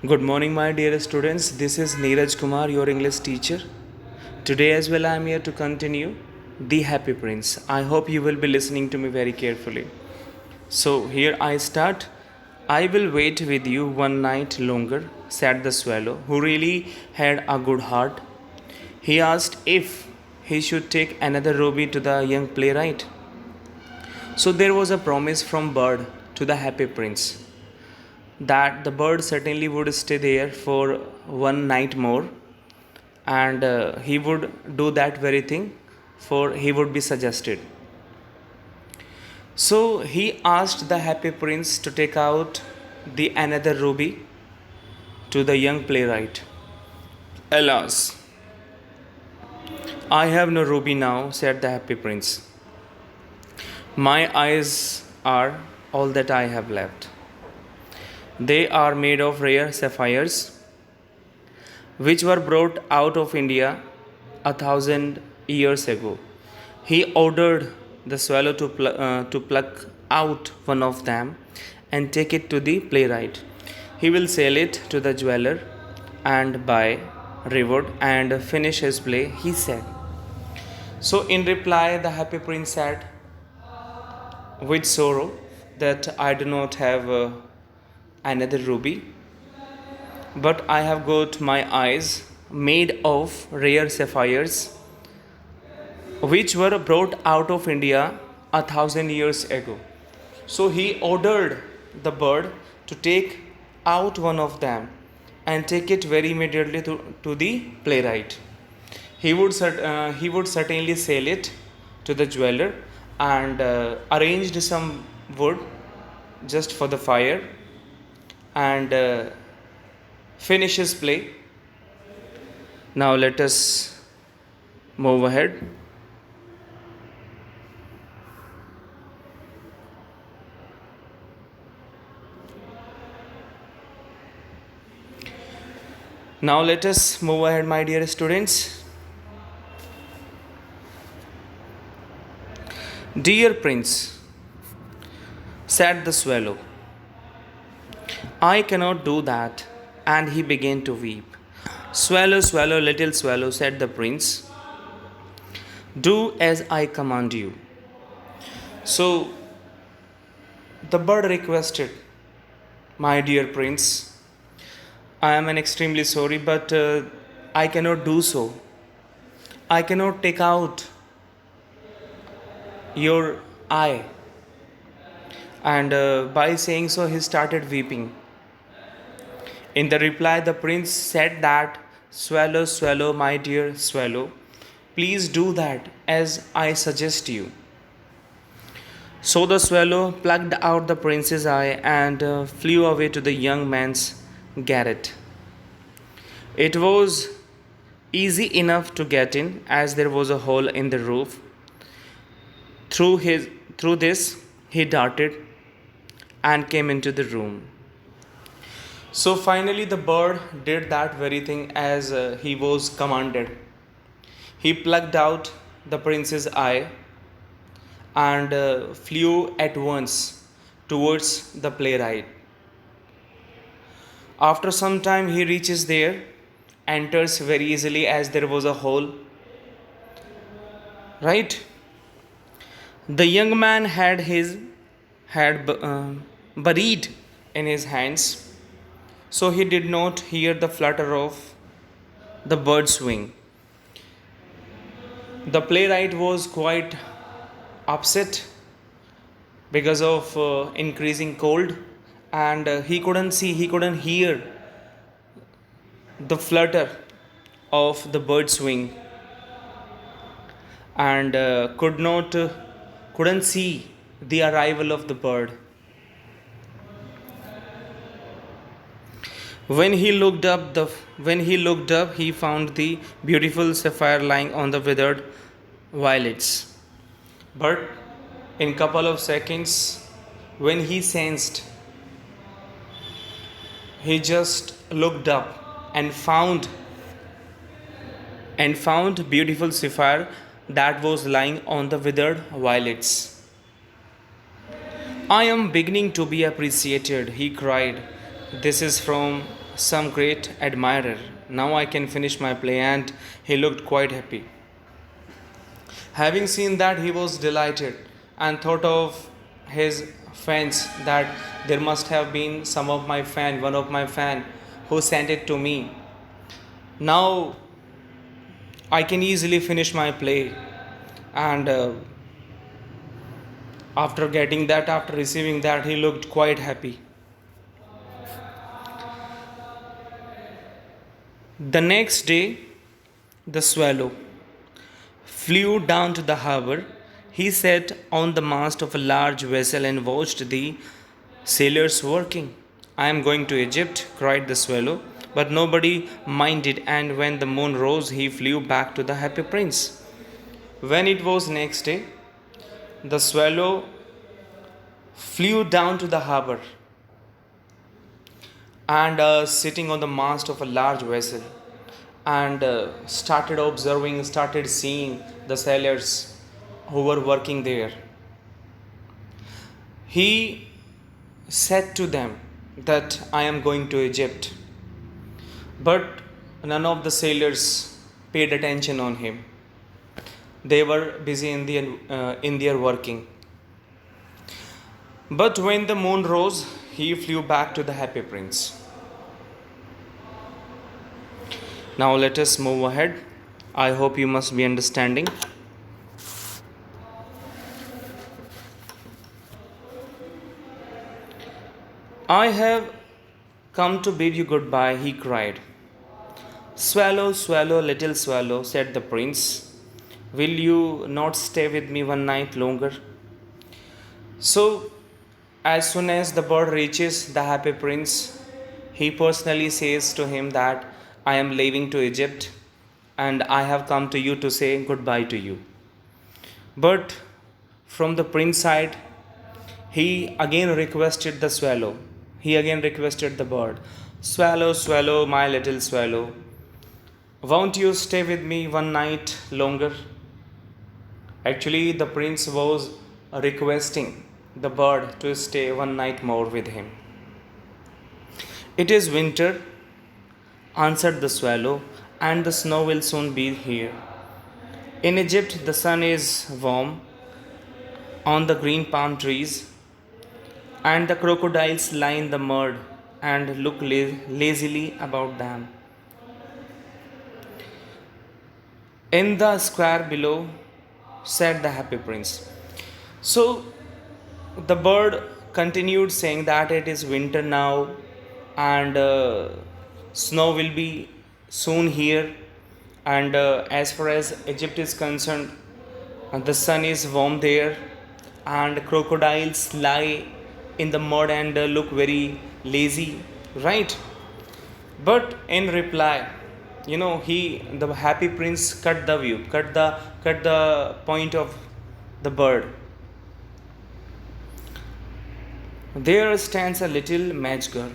Good morning, my dear students. This is Neeraj Kumar, your English teacher. Today, as well, I am here to continue The Happy Prince. I hope you will be listening to me very carefully. So, here I start. I will wait with you one night longer, said the swallow, who really had a good heart. He asked if he should take another ruby to the young playwright. So, there was a promise from bird to the happy prince that the bird certainly would stay there for one night more, and he would do that very thing for he would be suggested. So he asked the happy prince to take out the another ruby to the young playwright. Alas, I have no ruby now, said the happy prince. My eyes are all that I have left. They are made of rare sapphires, which were brought out of India 1,000 years ago. He ordered the swallow to pluck out one of them and take it to the playwright. He will sell it to the jeweler and buy reward and finish his play, he said. So, in reply, the happy prince said, with sorrow, that I do not have another ruby, but I have got my eyes made of rare sapphires, which were brought out of India 1,000 years ago. So he ordered the bird to take out one of them and take it very immediately to the playwright. He would certainly sell it to the jeweler and arranged some wood just for the fire and finish his play. Now let us move ahead. Now let us move ahead, my dear students. Dear Prince, said the swallow, I cannot do that. And he began to weep. Swallow, swallow, little swallow, said the prince, do as I command you. So the bird requested, my dear prince, I am extremely sorry, but I cannot do so. I cannot take out your eye. And by saying so, he started weeping. In the reply, the prince said that, swallow, swallow, my dear swallow, please do that as I suggest you. So the swallow plucked out the prince's eye and flew away to the young man's garret. It was easy enough to get in, as there was a hole in the roof. Through this he darted and came into the room. So finally the bird did that very thing as he was commanded. He plucked out the prince's eye and flew at once towards the playwright. After some time he reaches there, enters very easily as there was a hole. Right? The young man had buried in his hands, so he did not hear the flutter of the bird's wing. The playwright was quite upset because of increasing cold, and he couldn't hear the flutter of the bird's wing, and couldn't see the arrival of the bird. When he looked up, he found the beautiful sapphire lying on the withered violets. But in couple of seconds, when he sensed, he just looked up and found beautiful sapphire that was lying on the withered violets. I am beginning to be appreciated, he cried. This is from some great admirer. Now I can finish my play, and he looked quite happy. Having seen that, he was delighted and thought of his fans that there must have been one of my fan who sent it to me. Now I can easily finish my play, and after receiving that, he looked quite happy. The next day, the swallow flew down to the harbor. He sat on the mast of a large vessel and watched the sailors working. I am going to Egypt, cried the swallow, but nobody minded, and when the moon rose, he flew back to the happy prince. When it was next day, the swallow flew down to the harbor and sitting on the mast of a large vessel and started seeing the sailors who were working there. He said to them that I am going to Egypt, but none of the sailors paid attention on him. They were busy in their working. But when the moon rose, he flew back to the happy prince. Now let us move ahead. I hope you must be understanding. I have come to bid you goodbye, he cried. Swallow, swallow, little swallow, said the prince. Will you not stay with me one night longer? So, as soon as the bird reaches the happy prince, he personally says to him that I am leaving to Egypt and I have come to you to say goodbye to you. But from the prince side, he again requested the swallow. He again requested the bird. Swallow, swallow, my little swallow, won't you stay with me one night longer? Actually, the prince was requesting the bird to stay one night more with him. It is winter, answered the swallow, and the snow will soon be here. In Egypt, the sun is warm on the green palm trees, and the crocodiles lie in the mud and look lazily about them. In the square below, said the happy prince. So the bird continued saying that it is winter now and snow will be soon here, and as far as Egypt is concerned, the sun is warm there and crocodiles lie in the mud and look very lazy, right? But in reply, the happy prince cut the point of the bird. There stands a little match girl.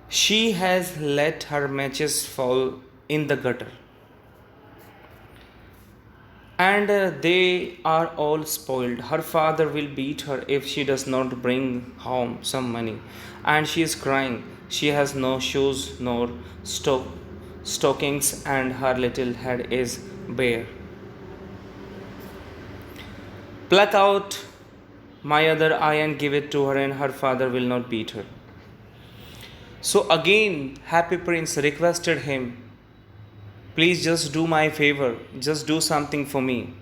She has let her matches fall in the gutter, and they are all spoiled. Her father will beat her if she does not bring home some money, and she is crying. She has no shoes nor stockings, and her little head is bare. Pluck out my other eye and give it to her, and her father will not beat her. So again, Happy Prince requested him, please just do my favor, just do something for me.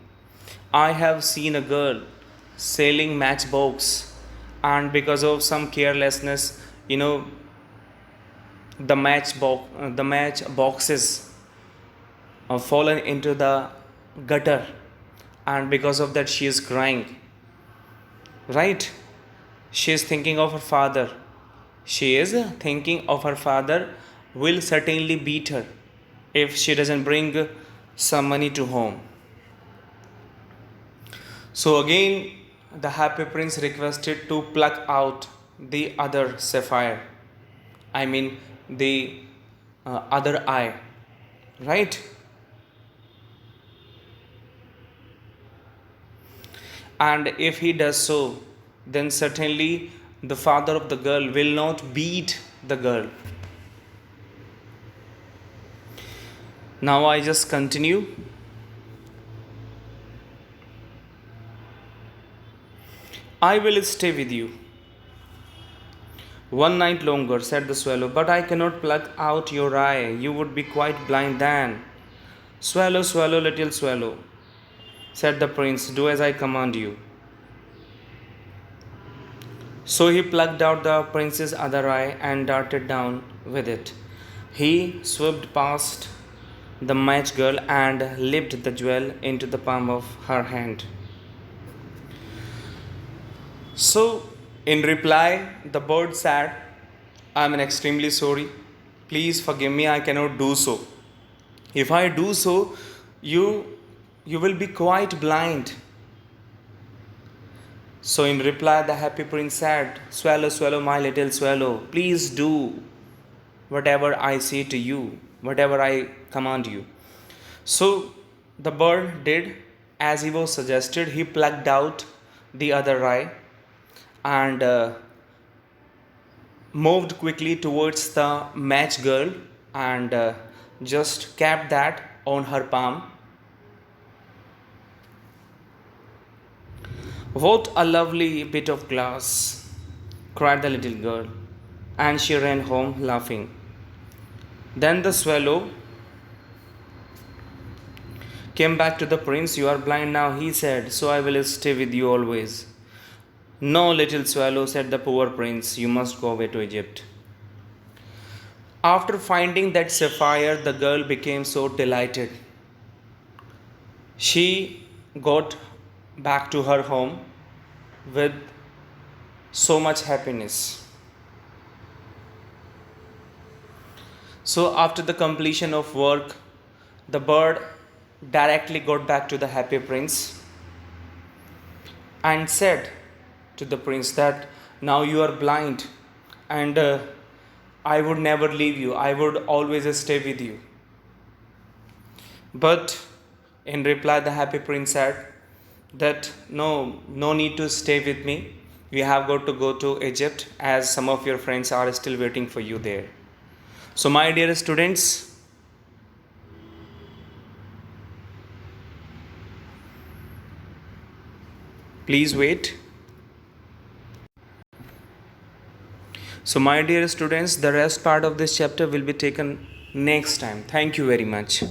I have seen a girl selling matchbox, and because of some carelessness, the match boxes have fallen into the gutter, and because of that, she is crying. Right? She is thinking of her father. She is thinking of her father will certainly beat her if she doesn't bring some money to home. So again, the happy prince requested to pluck out the other sapphire. I mean, the other eye. Right? And if he does so, then certainly the father of the girl will not beat the girl. Now I just continue. I will stay with you 1 night longer, said the swallow, but I cannot pluck out your eye. You would be quite blind then. Swallow, swallow, little swallow, said the prince, do as I command you. So he plucked out the prince's other eye and darted down with it. He swooped past the match girl and lifted the jewel into the palm of her hand. So, in reply, the bird said, I am extremely sorry. Please forgive me, I cannot do so. If I do so, you will be quite blind. So in reply, the happy prince said, swallow, swallow, my little swallow, please do whatever I say to you, whatever I command you. So the bird did as he was suggested. He plucked out the other eye and moved quickly towards the match girl and just kept that on her palm. What a lovely bit of glass, cried the little girl, and she ran home laughing. Then the swallow came back to the prince. You are blind now, he said, so I will stay with you always. No, little swallow, said the poor prince, you must go away to Egypt. After finding that sapphire, the girl became so delighted. She got back to her home with so much happiness. So after the completion of work, the bird directly got back to the happy prince and said to the prince that now you are blind and I would never leave you. I would always stay with you. But in reply, the happy prince said that no need to stay with me. You have got to go to Egypt as some of your friends are still waiting for you there. So my dear students, please wait. So my dear students, the rest part of this chapter will be taken next time. Thank you very much.